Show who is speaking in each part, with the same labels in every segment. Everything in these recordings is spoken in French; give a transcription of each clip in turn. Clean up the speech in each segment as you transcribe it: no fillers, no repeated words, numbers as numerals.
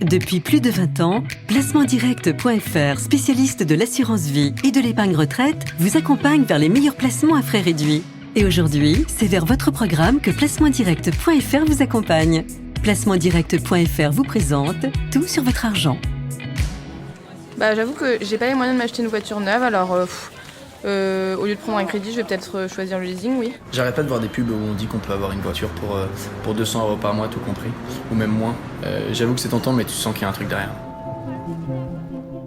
Speaker 1: Depuis plus de 20 ans, placementdirect.fr, spécialiste de l'assurance vie et de l'épargne retraite, vous accompagne vers les meilleurs placements à frais réduits. Et aujourd'hui, c'est vers votre programme que placementdirect.fr vous accompagne. Placementdirect.fr vous présente tout sur votre argent.
Speaker 2: J'avoue que j'ai pas les moyens de m'acheter une voiture neuve, alors au lieu de prendre un crédit, je vais peut-être choisir le leasing, oui.
Speaker 3: J'arrête pas de voir des pubs où on dit qu'on peut avoir une voiture pour 200 € par mois, tout compris, ou même moins. J'avoue que c'est tentant, mais tu sens qu'il y a un truc derrière.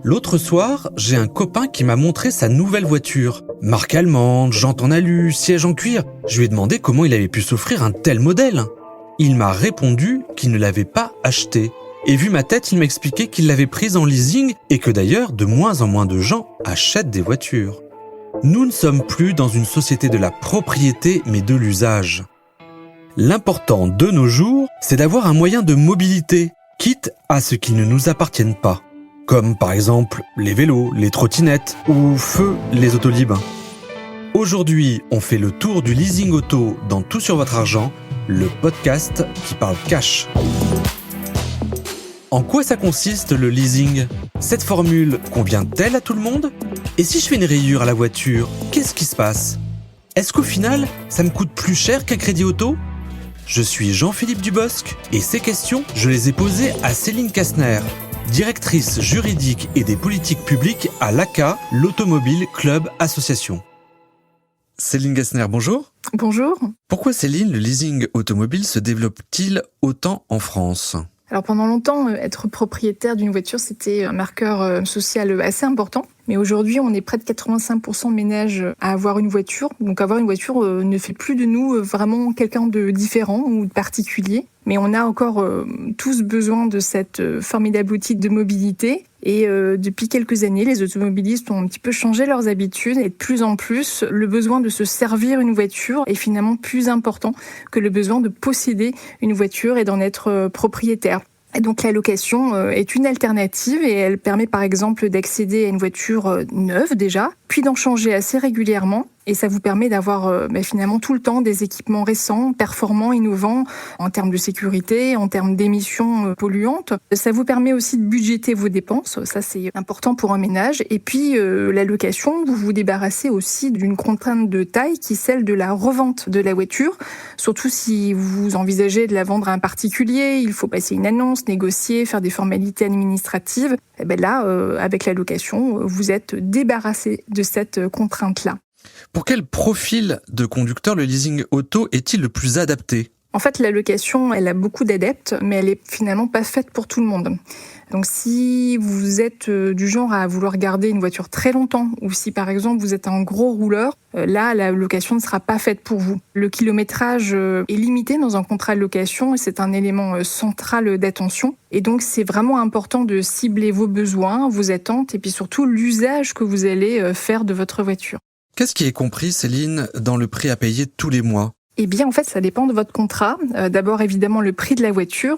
Speaker 4: L'autre soir, j'ai un copain qui m'a montré sa nouvelle voiture. Marque allemande, jantes en alu, siège en cuir. Je lui ai demandé comment il avait pu s'offrir un tel modèle. Il m'a répondu qu'il ne l'avait pas acheté. Et vu ma tête, il m'a expliqué qu'il l'avait prise en leasing et que d'ailleurs, de moins en moins de gens achètent des voitures. Nous ne sommes plus dans une société de la propriété, mais de l'usage. L'important de nos jours, c'est d'avoir un moyen de mobilité, quitte à ce qu'ils ne nous appartiennent pas. Comme par exemple les vélos, les trottinettes ou feu les autolibres. Aujourd'hui, on fait le tour du leasing auto dans Tout sur votre argent, le podcast qui parle cash. En quoi ça consiste le leasing ? Cette formule convient-elle à tout le monde ? Et si je fais une rayure à la voiture, qu'est-ce qui se passe ? Est-ce qu'au final, ça me coûte plus cher qu'un crédit auto ? Je suis Jean-Philippe Dubosc et ces questions, je les ai posées à Céline Kastner, directrice juridique et des politiques publiques à l'ACA, l'Automobile Club Association. Céline Kastner, bonjour.
Speaker 2: Bonjour.
Speaker 4: Pourquoi, Céline, le leasing automobile se développe-t-il autant en France ?
Speaker 2: Alors pendant longtemps, être propriétaire d'une voiture, c'était un marqueur social assez important. Mais aujourd'hui, on est près de 85% de ménages à avoir une voiture. Donc avoir une voiture ne fait plus de nous vraiment quelqu'un de différent ou de particulier. Mais on a encore tous besoin de cette formidable outil de mobilité. Et depuis quelques années, les automobilistes ont un petit peu changé leurs habitudes. Et de plus en plus, le besoin de se servir une voiture est finalement plus important que le besoin de posséder une voiture et d'en être propriétaire. Et donc la location est une alternative et elle permet par exemple d'accéder à une voiture neuve déjà, puis d'en changer assez régulièrement. Et ça vous permet d'avoir finalement tout le temps des équipements récents, performants, innovants en termes de sécurité, en termes d'émissions polluantes. Ça vous permet aussi de budgéter vos dépenses, ça c'est important pour un ménage. Et puis la location, vous vous débarrassez aussi d'une contrainte de taille qui est celle de la revente de la voiture. Surtout si vous envisagez de la vendre à un particulier, il faut passer une annonce, négocier, faire des formalités administratives. Et là, avec la location, vous êtes débarrassé de cette contrainte-là.
Speaker 4: Pour quel profil de conducteur le leasing auto est-il le plus adapté ?
Speaker 2: En fait, la location, elle a beaucoup d'adeptes, mais elle est finalement pas faite pour tout le monde. Donc si vous êtes du genre à vouloir garder une voiture très longtemps, ou si par exemple vous êtes un gros rouleur, là la location ne sera pas faite pour vous. Le kilométrage est limité dans un contrat de location et c'est un élément central d'attention. Et donc c'est vraiment important de cibler vos besoins, vos attentes et puis surtout l'usage que vous allez faire de votre voiture.
Speaker 4: Qu'est-ce qui est compris, Céline, dans le prix à payer tous les mois ?
Speaker 2: Eh bien, en fait, ça dépend de votre contrat. D'abord, évidemment, le prix de la voiture,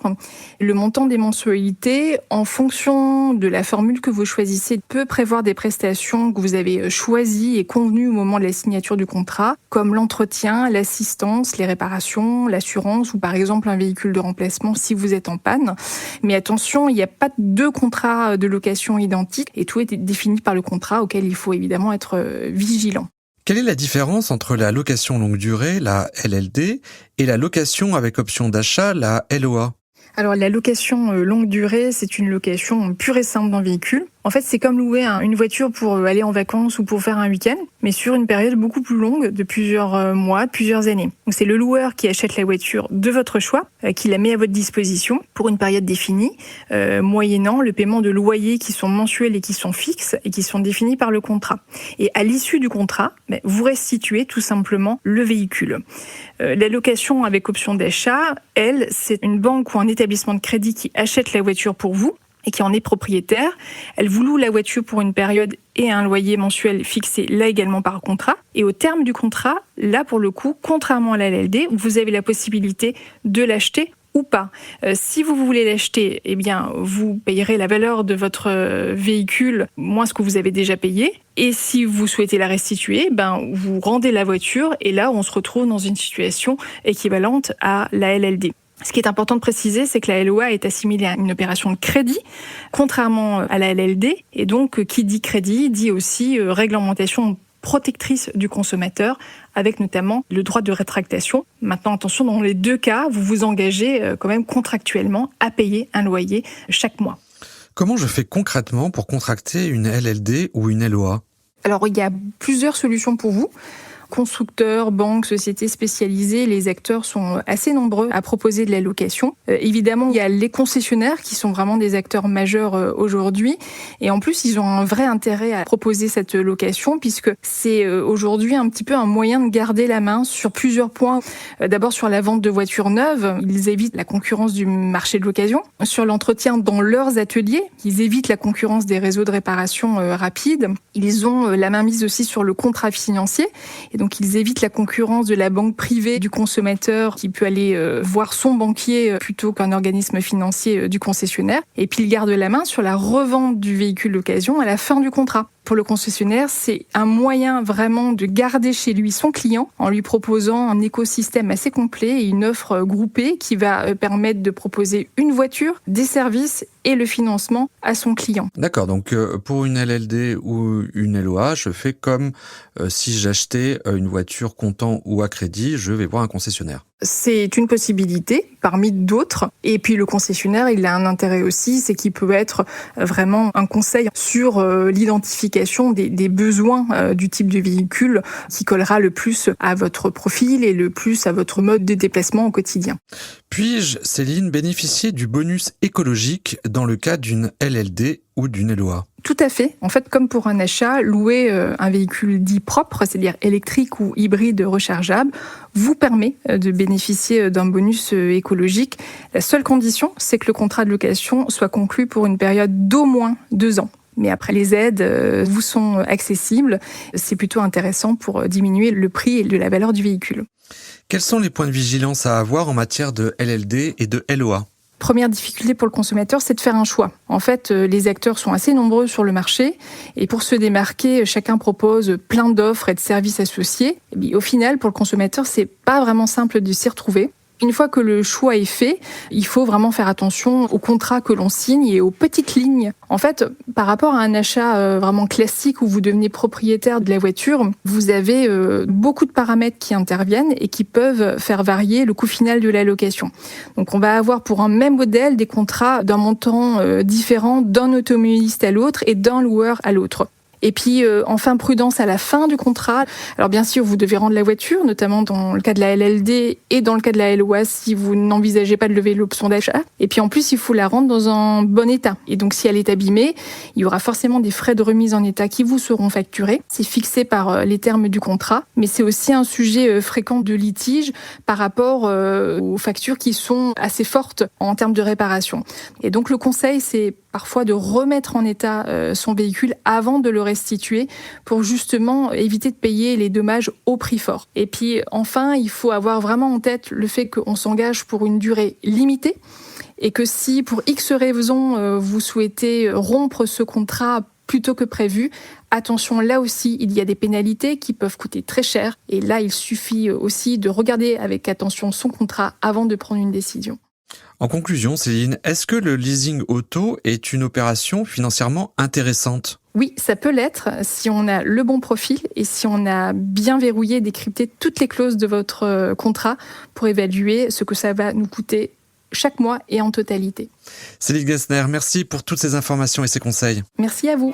Speaker 2: le montant des mensualités, en fonction de la formule que vous choisissez, peut prévoir des prestations que vous avez choisies et convenues au moment de la signature du contrat, comme l'entretien, l'assistance, les réparations, l'assurance ou par exemple un véhicule de remplacement si vous êtes en panne. Mais attention, il n'y a pas deux contrats de location identiques et tout est défini par le contrat auquel il faut évidemment être vigilant.
Speaker 4: Quelle est la différence entre la location longue durée, la LLD, et la location avec option d'achat, la LOA ?
Speaker 2: Alors la location longue durée, c'est une location pure et simple d'un véhicule. En fait, c'est comme louer une voiture pour aller en vacances ou pour faire un week-end, mais sur une période beaucoup plus longue, de plusieurs mois, de plusieurs années. Donc c'est le loueur qui achète la voiture de votre choix, qui la met à votre disposition pour une période définie, moyennant le paiement de loyers qui sont mensuels et qui sont fixes et qui sont définis par le contrat. Et à l'issue du contrat, vous restituez tout simplement le véhicule. La location avec option d'achat, elle, c'est une banque ou un établissement de crédit qui achète la voiture pour vous et qui en est propriétaire. Elle vous loue la voiture pour une période et un loyer mensuel fixé là également par contrat. Et au terme du contrat, là pour le coup, contrairement à la LLD, vous avez la possibilité de l'acheter ou pas. Si vous voulez l'acheter, eh bien, vous payerez la valeur de votre véhicule moins ce que vous avez déjà payé. Et si vous souhaitez la restituer, vous rendez la voiture et là, on se retrouve dans une situation équivalente à la LLD. Ce qui est important de préciser, c'est que la LOA est assimilée à une opération de crédit, contrairement à la LLD. Et donc, qui dit crédit, dit aussi réglementation protectrice du consommateur, avec notamment le droit de rétractation. Maintenant, attention, dans les deux cas, vous vous engagez quand même contractuellement à payer un loyer chaque mois.
Speaker 4: Comment je fais concrètement pour contracter une LLD ou une LOA ?
Speaker 2: Alors, il y a plusieurs solutions pour vous. Constructeurs, banques, sociétés spécialisées, les acteurs sont assez nombreux à proposer de la location. Évidemment, il y a les concessionnaires qui sont vraiment des acteurs majeurs aujourd'hui. Et en plus, ils ont un vrai intérêt à proposer cette location puisque c'est aujourd'hui un petit peu un moyen de garder la main sur plusieurs points. D'abord, sur la vente de voitures neuves, ils évitent la concurrence du marché de l'occasion. Sur l'entretien dans leurs ateliers, ils évitent la concurrence des réseaux de réparation rapides. Ils ont la main mise aussi sur le contrat financier. Et donc, ils évitent la concurrence de la banque privée du consommateur qui peut aller voir son banquier plutôt qu'un organisme financier du concessionnaire. Et puis, ils gardent la main sur la revente du véhicule d'occasion à la fin du contrat. Pour le concessionnaire, c'est un moyen vraiment de garder chez lui son client en lui proposant un écosystème assez complet et une offre groupée qui va permettre de proposer une voiture, des services et le financement à son client.
Speaker 4: D'accord, donc pour une LLD ou une LOA, je fais comme si j'achetais une voiture comptant ou à crédit, je vais voir un concessionnaire.
Speaker 2: C'est une possibilité parmi d'autres. Et puis le concessionnaire, il a un intérêt aussi, c'est qu'il peut être vraiment un conseil sur l'identification des besoins du type de véhicule qui collera le plus à votre profil et le plus à votre mode de déplacement au quotidien.
Speaker 4: Puis-je, Céline, bénéficier du bonus écologique dans le cas d'une LLD ou d'une LOA ?
Speaker 2: Tout à fait. En fait, comme pour un achat, louer un véhicule dit propre, c'est-à-dire électrique ou hybride rechargeable, vous permet de bénéficier d'un bonus écologique. La seule condition, c'est que le contrat de location soit conclu pour une période d'au moins 2 ans. Mais après, les aides vous sont accessibles. C'est plutôt intéressant pour diminuer le prix et la valeur du véhicule.
Speaker 4: Quels sont les points de vigilance à avoir en matière de LLD et de LOA ?
Speaker 2: Première difficulté pour le consommateur, c'est de faire un choix. En fait, les acteurs sont assez nombreux sur le marché et pour se démarquer, chacun propose plein d'offres et de services associés. Et bien, au final, pour le consommateur, c'est pas vraiment simple de s'y retrouver. Une fois que le choix est fait, il faut vraiment faire attention aux contrats que l'on signe et aux petites lignes. En fait, par rapport à un achat vraiment classique où vous devenez propriétaire de la voiture, vous avez beaucoup de paramètres qui interviennent et qui peuvent faire varier le coût final de la location. Donc on va avoir pour un même modèle des contrats d'un montant différent d'un automobiliste à l'autre et d'un loueur à l'autre. Et puis, enfin, prudence à la fin du contrat. Alors bien sûr, vous devez rendre la voiture, notamment dans le cas de la LLD et dans le cas de la LOA si vous n'envisagez pas de lever l'option d'achat. Et puis en plus, il faut la rendre dans un bon état. Et donc si elle est abîmée, il y aura forcément des frais de remise en état qui vous seront facturés. C'est fixé par les termes du contrat, mais c'est aussi un sujet fréquent de litige par rapport aux factures qui sont assez fortes en termes de réparation. Et donc le conseil, c'est parfois de remettre en état son véhicule avant de le restituer pour justement éviter de payer les dommages au prix fort. Et puis enfin, il faut avoir vraiment en tête le fait qu'on s'engage pour une durée limitée et que si pour X raisons vous souhaitez rompre ce contrat plus tôt que prévu, attention, là aussi, il y a des pénalités qui peuvent coûter très cher et là, il suffit aussi de regarder avec attention son contrat avant de prendre une décision.
Speaker 4: En conclusion, Céline, est-ce que le leasing auto est une opération financièrement intéressante ?
Speaker 2: Oui, ça peut l'être si on a le bon profil et si on a bien verrouillé et décrypté toutes les clauses de votre contrat pour évaluer ce que ça va nous coûter chaque mois et en totalité.
Speaker 4: Céline Gessner, merci pour toutes ces informations et ces conseils.
Speaker 2: Merci à vous.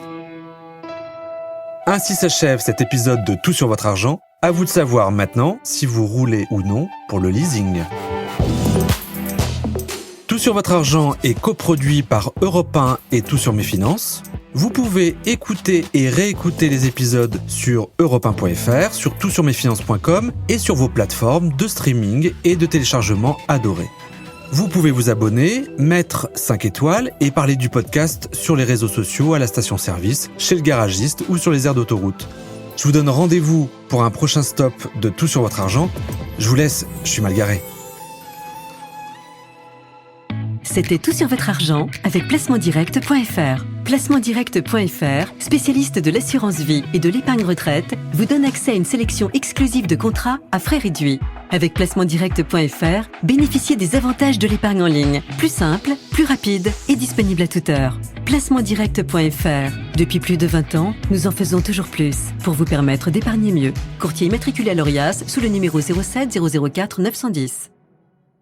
Speaker 4: Ainsi s'achève cet épisode de Tout sur votre argent. À vous de savoir maintenant si vous roulez ou non pour le leasing. Tout sur votre argent est coproduit par Europe 1 et Tout sur mes finances. Vous pouvez écouter et réécouter les épisodes sur europe1.fr, sur toutsurmesfinances.com et sur vos plateformes de streaming et de téléchargement adorées. Vous pouvez vous abonner, mettre 5 étoiles et parler du podcast sur les réseaux sociaux, à la station-service, chez le garagiste ou sur les aires d'autoroute. Je vous donne rendez-vous pour un prochain stop de Tout sur votre argent. Je vous laisse, je suis mal garé.
Speaker 1: C'était tout sur votre argent avec placementdirect.fr. Placementdirect.fr, spécialiste de l'assurance vie et de l'épargne retraite, vous donne accès à une sélection exclusive de contrats à frais réduits. Avec placementdirect.fr, bénéficiez des avantages de l'épargne en ligne. Plus simple, plus rapide et disponible à toute heure. Placementdirect.fr. Depuis plus de 20 ans, nous en faisons toujours plus pour vous permettre d'épargner mieux. Courtier immatriculé à l'Orias sous le numéro 07 004 910.